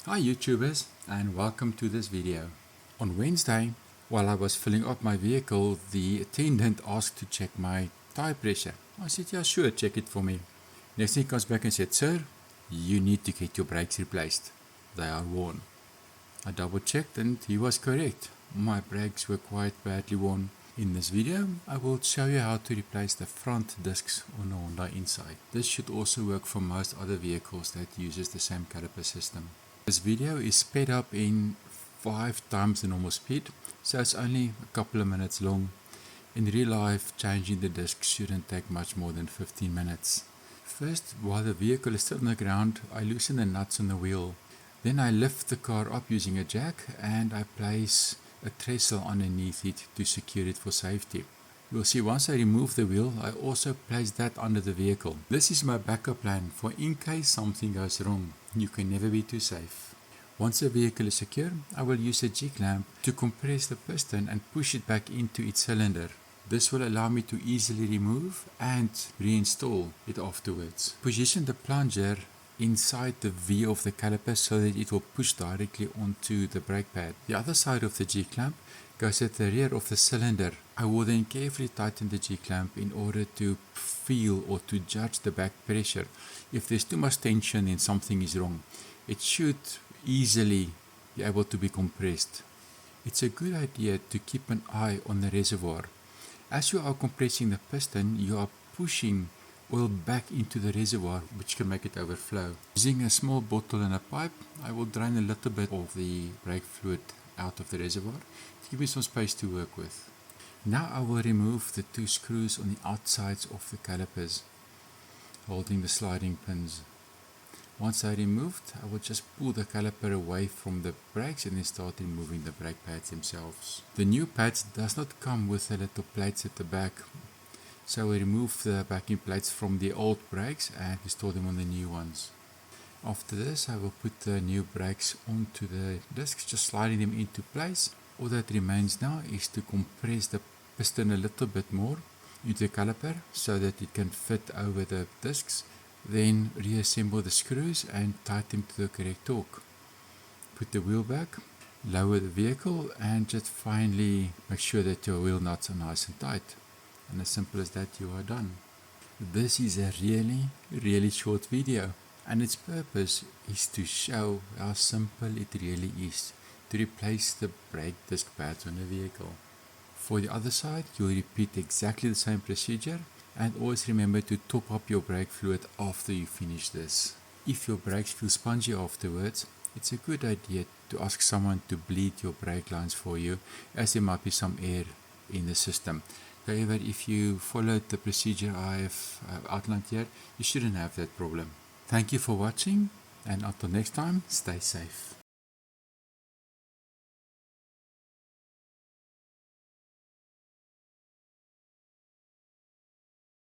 Hi YouTubers, and welcome to this video. On Wednesday, while I was filling up my vehicle, the attendant asked to check my tire pressure. I said, yeah sure, check it for me. Next thing he comes back and said, sir, you need to get your brakes replaced. They are worn. I double checked and he was correct. My brakes were quite badly worn. In this video, I will show you how to replace the front discs on a Honda Insight. This should also work for most other vehicles that uses the same caliper system. This video is sped up in 5 times the normal speed, so it's only a couple of minutes long. In real life, changing the discs shouldn't take much more than 15 minutes. First, while the vehicle is still on the ground, I loosen the nuts on the wheel. Then I lift the car up using a jack and I place a trestle underneath it to secure it for safety. You'll see once I remove the wheel, I also place that under the vehicle. This is my backup plan for in case something goes wrong. You can never be too safe. Once the vehicle is secure, I will use a G-clamp to compress the piston and push it back into its cylinder. This will allow me to easily remove and reinstall it afterwards. Position the plunger inside the V of the caliper so that it will push directly onto the brake pad. The other side of the G-clamp goes at the rear of the cylinder. I will then carefully tighten the G-clamp in order to feel or to judge the back pressure. If there's too much tension, then something is wrong. It should easily be able to be compressed. It's a good idea to keep an eye on the reservoir. As you are compressing the piston, you are pushing oil back into the reservoir, which can make it overflow. Using a small bottle and a pipe, I will drain a little bit of the brake fluid out of the reservoir to give me some space to work with. Now I will remove the 2 screws on the outsides of the calipers, holding the sliding pins. Once I removed, I will just pull the caliper away from the brakes and then start removing the brake pads themselves. The new pads does not come with the little plates at the back, so I remove the backing plates from the old brakes and install them on the new ones. After this, I will put the new brakes onto the discs, just sliding them into place. All that remains now is to compress the piston a little bit more into the caliper so that it can fit over the discs. Then reassemble the screws and tighten them to the correct torque. Put the wheel back, lower the vehicle, and just finally make sure that your wheel nuts are nice and tight. And as simple as that, you are done. This is a really short video, and its purpose is to show how simple it really is to replace the brake disc pads on a vehicle. For the other side, you'll repeat exactly the same procedure, and always remember to top up your brake fluid after you finish this. If your brakes feel spongy afterwards, it's a good idea to ask someone to bleed your brake lines for you, as there might be some air in the system. However, if you followed the procedure I have outlined here, you shouldn't have that problem. Thank you for watching, and until next time, stay safe.